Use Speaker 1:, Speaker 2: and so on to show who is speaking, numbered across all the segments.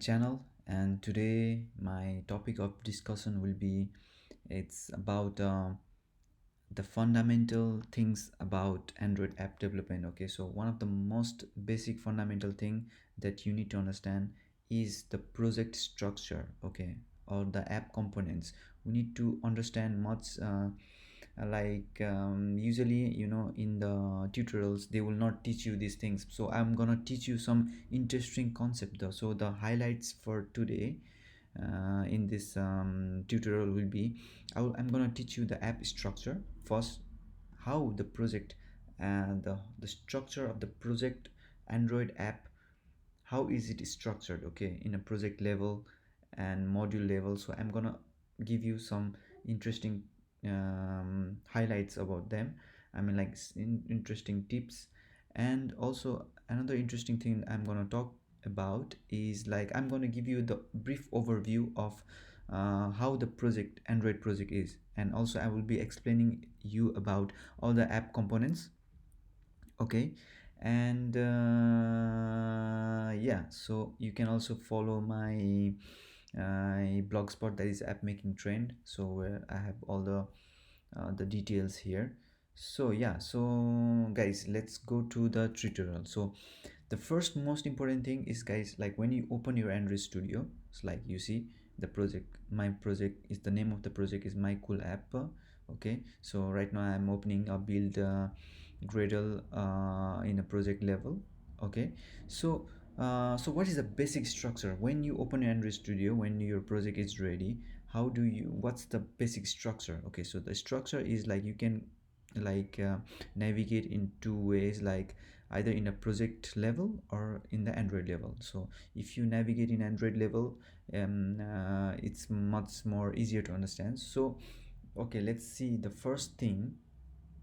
Speaker 1: channel, and today my topic of discussion will be it's about the fundamental things about Android app development. Okay, so one of the most basic fundamental thing that you need to understand is the project structure, okay, or the app components. We need to understand much usually, in the tutorials they will not teach you these things, so I'm gonna teach you some interesting concept though. So the highlights for today in this tutorial will be I'm gonna teach you the app structure first, how the project and the structure of the project Android app, how is it structured, okay, in a project level and module level. So I'm gonna give you some interesting highlights about them. I mean, like interesting tips. And also another interesting thing I'm gonna talk about is, like, I'm gonna give you the brief overview of how the project Android project is, and also I will be explaining you about all the app components, okay. And yeah, so you can also follow my blogspot, that is app making trend, so where I have all the details here. So yeah, so guys, let's go to the tutorial. So the first most important thing is, guys, like when you open your Android Studio, it's like you see the project, my project is, the name of the project is my cool app, okay. So right now I'm opening a build Gradle in a project level, okay. So so what is the basic structure when you open Android Studio, when your project is ready? How do you, what's the basic structure? Okay, so the structure is like you can navigate in two ways, like either in a project level or in the Android level. So if you navigate in Android level, it's much more easier to understand. So okay, let's see. The first thing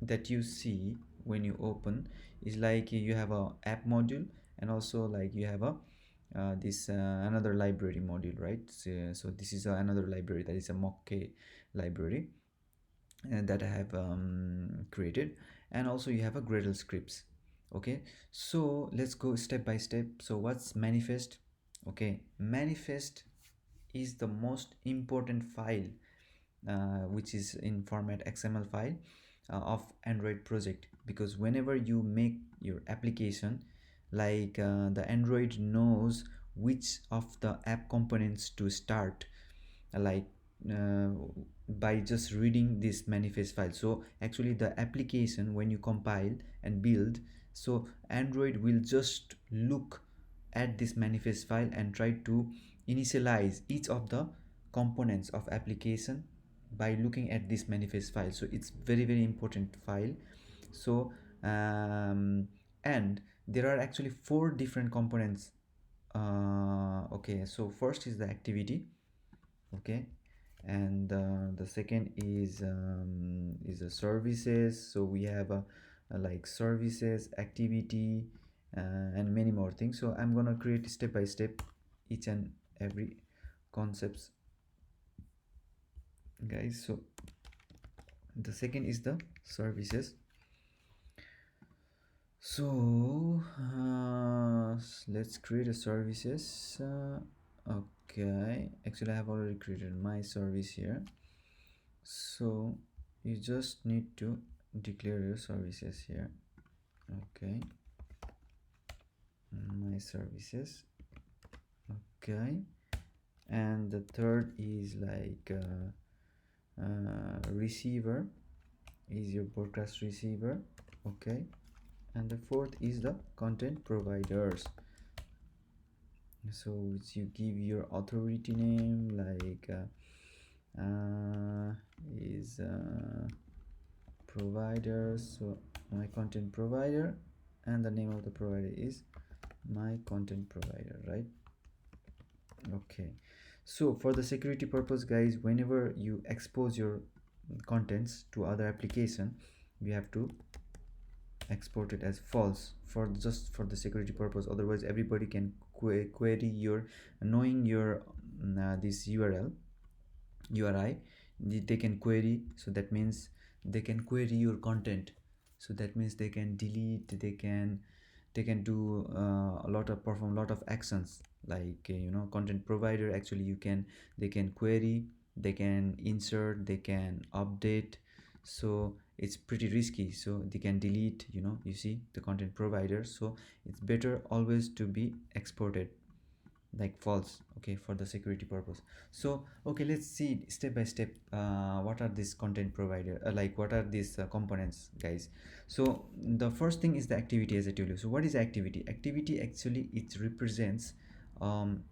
Speaker 1: that you see when you open is like you have a app module, and also like you have a this another library module, right? So this is another library, that is a mock-k library that I have created. And also you have a Gradle Scripts, okay. So let's go step by step. So what's manifest? Okay, manifest is the most important file, which is in format XML file of Android project, because whenever you make your application, like the Android knows which of the app components to start, like uh, by just reading this manifest file. So actually the application, when you compile and build, so Android will just look at this manifest file and try to initialize each of the components of application by looking at this manifest file. So it's very very important file. So and there are actually four different components. Okay, so first is the activity, okay. And the second is the services. So we have like services, activity, and many more things. So I'm gonna create step by step each and every concepts, guys. So the second is the services. So let's create a services. Okay, actually I have already created my service here. So you just need to declare your services here, okay. My services, okay. And the third is like receiver, is your broadcast receiver, okay. And the fourth is the content providers. So which you give your authority name, like is providers. So my content provider, and the name of the provider is my content provider, right? Okay, so for the security purpose, guys, whenever you expose your contents to other application, you have to export it as false, for just for the security purpose. Otherwise everybody can query your, knowing your this URI, they can query. So that means they can query your content. So that means they can delete, they can do a lot of, perform a lot of actions, like content provider, actually you can, they can query, they can insert, they can update. So it's pretty risky, so they can delete, you see the content provider. So it's better always to be exported like false, okay, for the security purpose. So okay, let's see step by step what are these content provider, like what are these components, guys. So the first thing is the activity, as I told you. So what is activity? Activity actually it represents,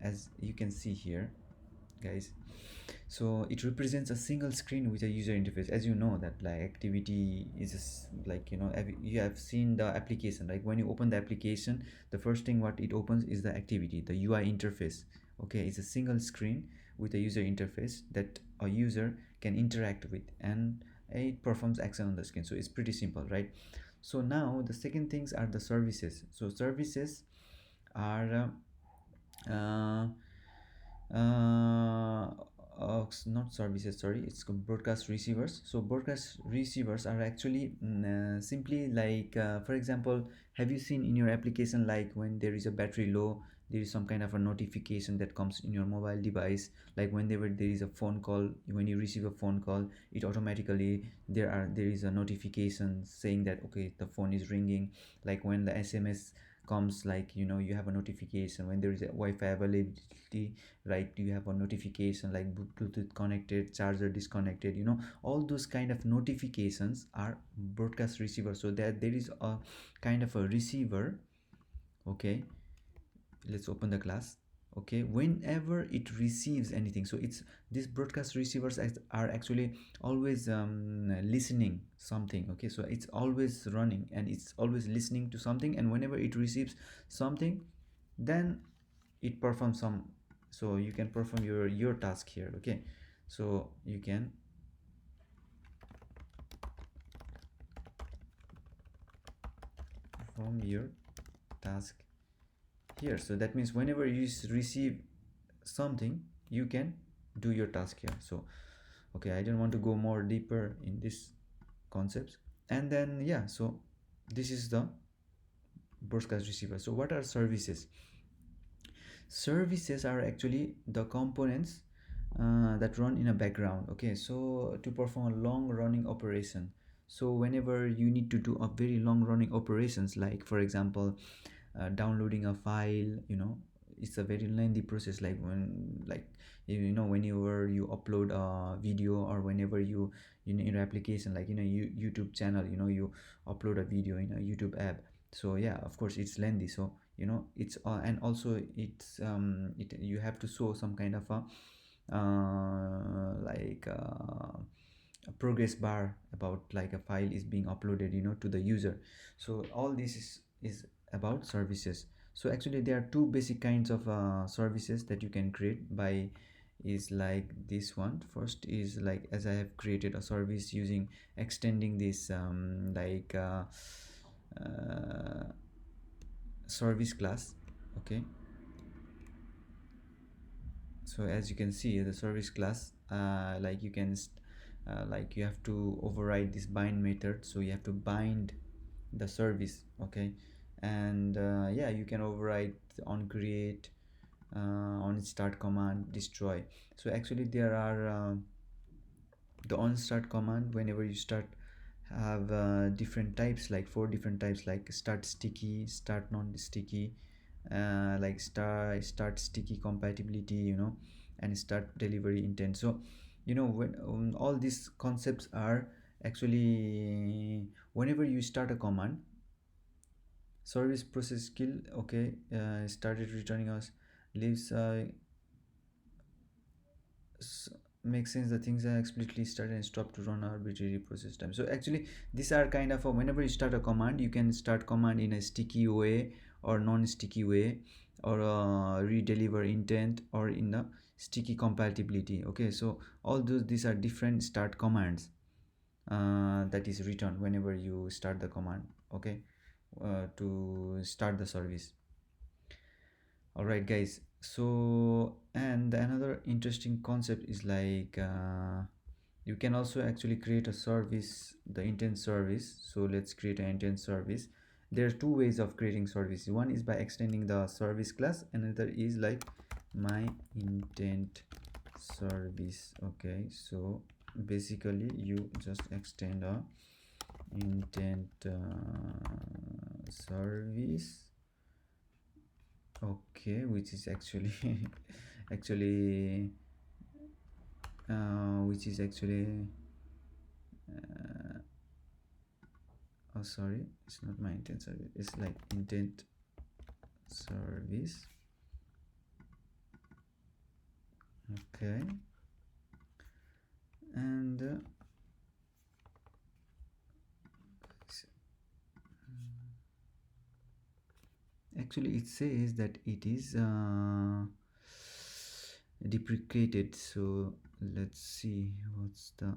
Speaker 1: as you can see here, guys, so it represents a single screen with a user interface. As you know that like activity is like, you have seen the application, like when you open the application, the first thing what it opens is the activity, the UI interface. Okay, it's a single screen with a user interface that a user can interact with, and it performs action on the screen. So it's pretty simple, right? So now the second things are the services. So services are uh, uh, not services, sorry, it's called broadcast receivers. So broadcast receivers are actually simply like, for example, have you seen in your application, like when there is a battery low, there is some kind of a notification that comes in your mobile device, like whenever there is a phone call, when you receive a phone call, it automatically, there is a notification saying that okay, the phone is ringing. Like when the SMS comes, like you have a notification when there is a Wi-Fi availability, right? You have a notification like Bluetooth connected, charger disconnected, all those kind of notifications are broadcast receiver. So that there is a kind of a receiver, okay, let's open the class. Okay, whenever it receives anything, so it's, these broadcast receivers are actually always listening something. Okay, so it's always running and it's always listening to something, and whenever it receives something, then it performs some, so you can perform your task here. Okay, so you can perform your task here. So that means whenever you receive something, you can do your task here. So okay, I don't want to go more deeper in this concepts. And then yeah, so this is the broadcast receiver. So what are services? Services are actually the components that run in a background. Okay, so to perform a long running operation. So whenever you need to do a very long running operations, like for example, downloading a file, it's a very lengthy process. Like when, like, whenever you upload a video, or whenever you, in your application, like YouTube channel, you upload a video in a YouTube app. So yeah, of course it's lengthy. So it's and also it's you have to show some kind of a like a progress bar about like a file is being uploaded, to the user. So all this is about services. So actually there are two basic kinds of services that you can create by, is like this one. First is like, as I have created a service using extending this uh, service class. Okay, so as you can see the service class, like you can like you have to override this bind method. So you have to bind the service. Okay, and yeah, you can override on create, on start command, destroy. So actually there are the on start command, whenever you start, have different types, like four different types, like start sticky, start non-sticky, like start sticky compatibility, and start delivery intent. So when all these concepts are actually, whenever you start a command, service process skill, okay, started returning us, leaves makes sense, the things are explicitly started and stop to run arbitrary process time. So actually these are kind of whenever you start a command, you can start command in a sticky way or non-sticky way, or redeliver intent, or in the sticky compatibility. Okay, so all these are different start commands that is returned whenever you start the command. Okay, to start the service. All right, guys. So and another interesting concept is like, you can also actually create a service, the intent service. So let's create an intent service, there are two ways of creating service. One is by extending the service class, another is like my intent service. Okay, so basically you just extend a intent service, okay, which is actually actually which is actually oh sorry, it's not my intent service, it's like intent service. Okay, and actually it says that it is deprecated, so let's see what's the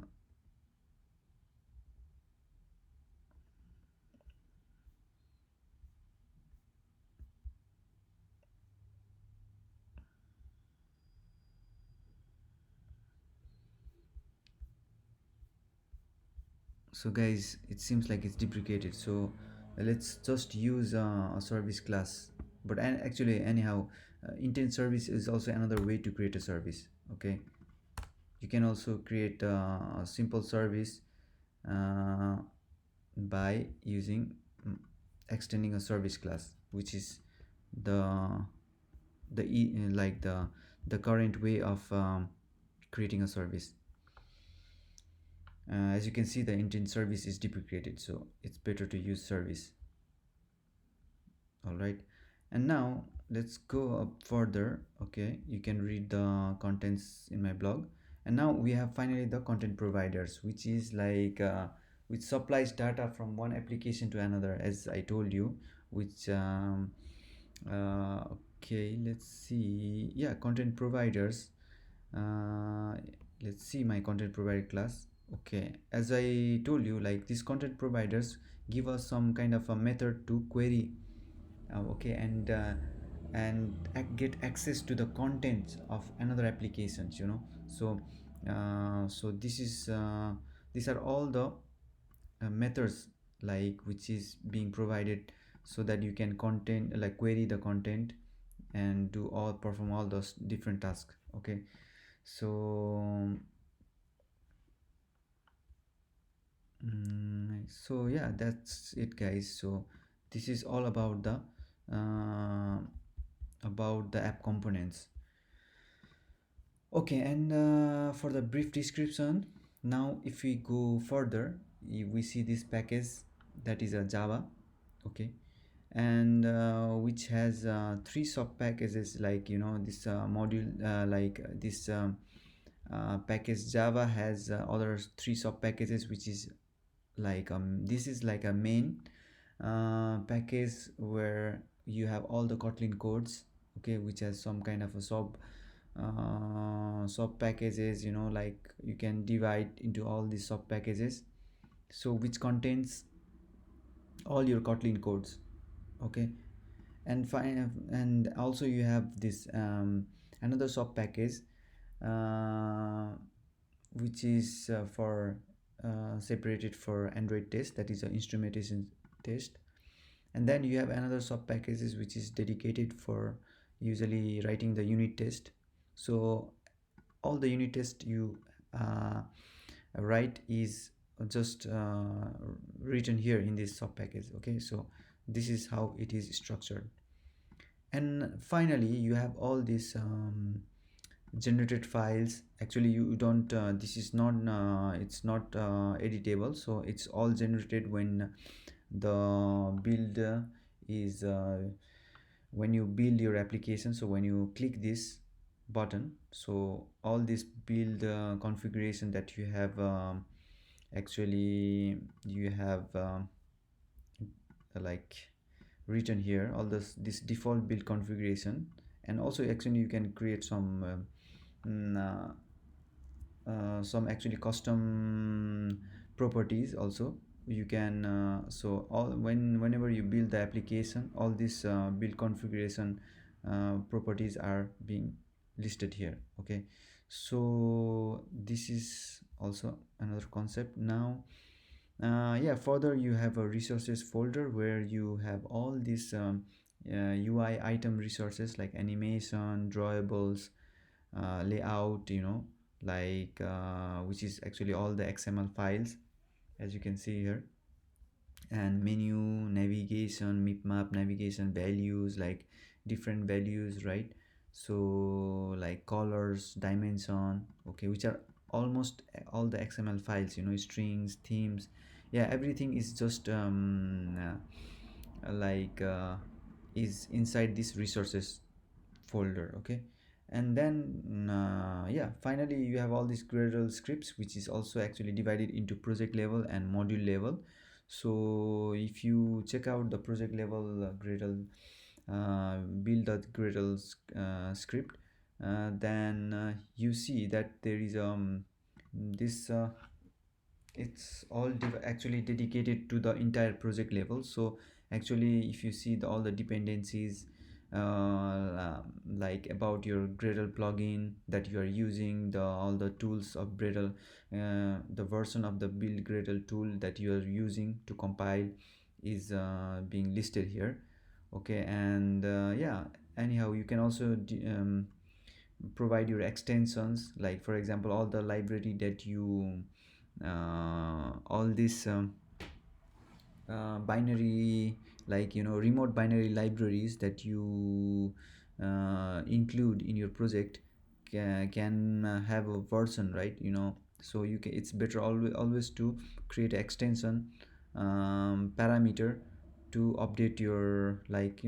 Speaker 1: so guys, it seems like it's deprecated, so let's just use a service class. But actually anyhow, intent service is also another way to create a service. Okay, you can also create a simple service uh, by using extending a service class, which is the like the current way of creating a service. As you can see, the intent service is deprecated, so it's better to use service. All right, and now let's go up further. Okay, you can read the contents in my blog. And now we have finally the content providers, which is like which supplies data from one application to another, as I told you. Which okay, let's see. Yeah, content providers. uh, let's see my content provider class. Okay, as I told you, like these content providers give us some kind of a method to query, okay, and get access to the contents of another applications, you know. So so this is these are all the methods like which is being provided, so that you can content like query the content and do all perform all those different tasks. Okay, so so yeah, that's it guys. So this is all uh, about the app components. Okay, and for the brief description, now if we go further, we see this package that is a Java. Okay, and which has three sub packages, like you know this module like this package Java has other three sub packages, which is like this is like a main package where you have all the Kotlin codes, okay, which has some kind of a sub packages, you know, like you can divide into all these sub packages, so which contains all your Kotlin codes. Okay, and fine, and also you have this another sub package uh, which is for separated for Android test, that is an instrumentation test. And then you have another sub packages which is dedicated for usually writing the unit test. So all the unit test you uh, write is just written here in this sub package. Okay, so this is how it is structured. And finally you have all these generated files. Actually you don't this is not it's not editable, so it's all generated when the build is when you build your application. So when you click this button, so all this build configuration that you have actually you have like written here, all this default build configuration. And also actually you can create some actually custom properties also. You can so all whenever you build the application, all these build configuration properties are being listed here. Okay, so this is also another concept. Now Yeah, further you have a resources folder where you have all these UI item resources like animation, drawables, layout, like which is actually all the XML files, as you can see here, and menu, navigation, map navigation, values, like different values, right? So like colors, dimension, okay, which are almost all the XML files, strings, themes. Yeah, everything is just like is inside this resources folder, okay. And then yeah, finally you have all these Gradle scripts, which is also actually divided into project level and module level. So if you check out the project level Gradle build.gradle script, then you see that there is this it's all actually dedicated to the entire project level. So actually if you see all the dependencies, like about your Gradle plugin that you are using, all the tools of Gradle, the version of the build Gradle tool that you are using to compile is being listed here, okay. And yeah, anyhow you can also provide your extensions, like for example all the library that you all this binary, like remote binary libraries that you include in your project can have a version, right? So you can, it's better always to create extension parameter to update your, like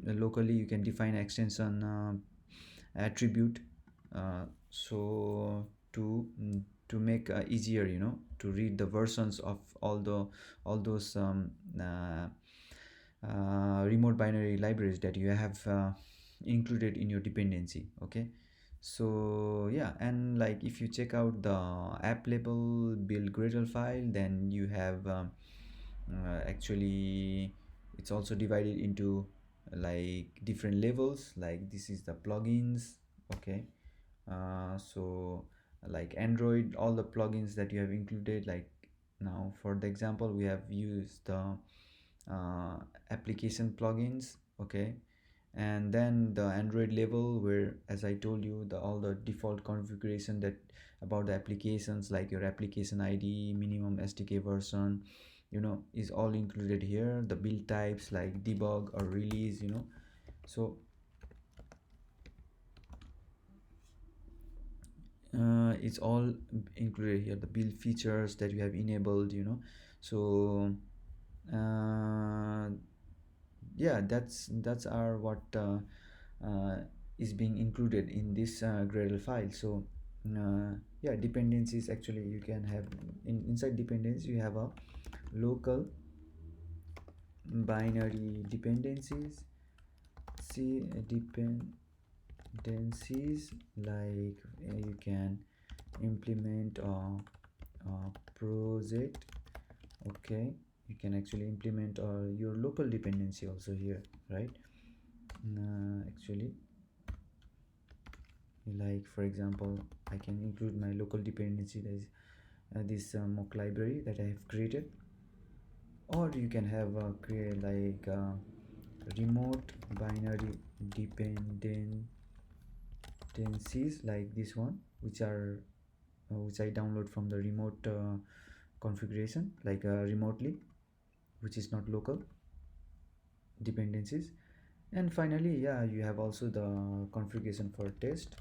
Speaker 1: locally you can define extension attribute, so to make easier, to read the versions of all those remote binary libraries that you have included in your dependency, okay. So yeah, and like if you check out the app level build Gradle file, then you have actually it's also divided into like different levels, like this is the plugins, okay. So like Android, all the plugins that you have included, like now for the example we have used the uh, application plugins, okay. And then the Android level, where as I told you, the all the default configuration that about the applications, like your application ID, minimum SDK version, is all included here. The build types like debug or release, so it's all included here. The build features that you have enabled, so uh, yeah, that's our what uh, is being included in this Gradle file. So yeah, dependencies, actually you can have inside dependencies you have a local binary dependencies. See dependencies, like you can implement a project, okay. You can actually implement your local dependency also here, right? Actually, like for example I can include my local dependency, that is this mock library that I have created. Or you can have create like remote binary dependencies, like this one, which are which I download from the remote configuration, like remotely, which is not local dependencies. And finally, yeah, you have also the configuration for test,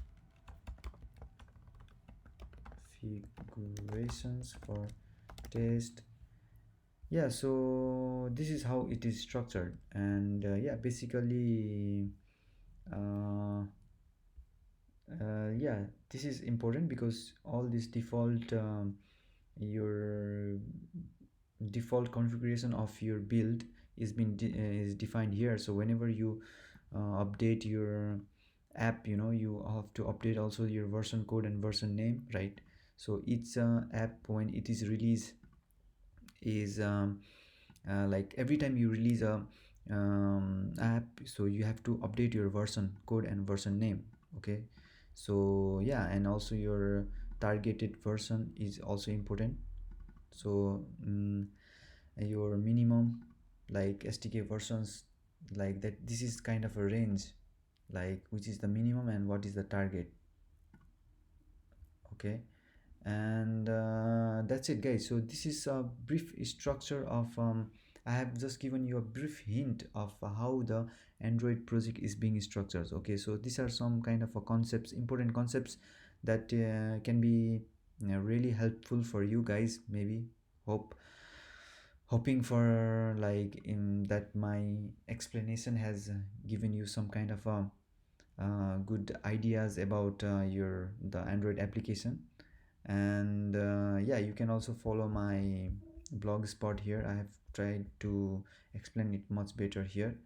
Speaker 1: configurations for test. Yeah, so this is how it is structured. And yeah, basically uh, yeah, this is important because all this default your default configuration of your build is defined here. So whenever you update your app, you have to update also your version code and version name, right? So each app, when it is released, is like every time you release a app, so you have to update your version code and version name, okay. So yeah, and also your targeted version is also important. So your minimum like SDK versions, like that, this is kind of a range, like which is the minimum and what is the target. Okay, and that's it guys. So this is a brief structure of I have just given you a brief hint of how the Android project is being structured. Okay, so these are some kind of a concepts, important concepts that can be really helpful for you guys, maybe. Hope hoping for like in that my explanation has given you some kind of good ideas about your the Android application. And yeah, you can also follow my blog spot here. I have tried to explain it much better here.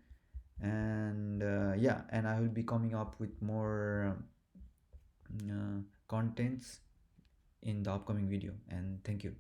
Speaker 1: And yeah, and I will be coming up with more contents in the upcoming video. And thank you.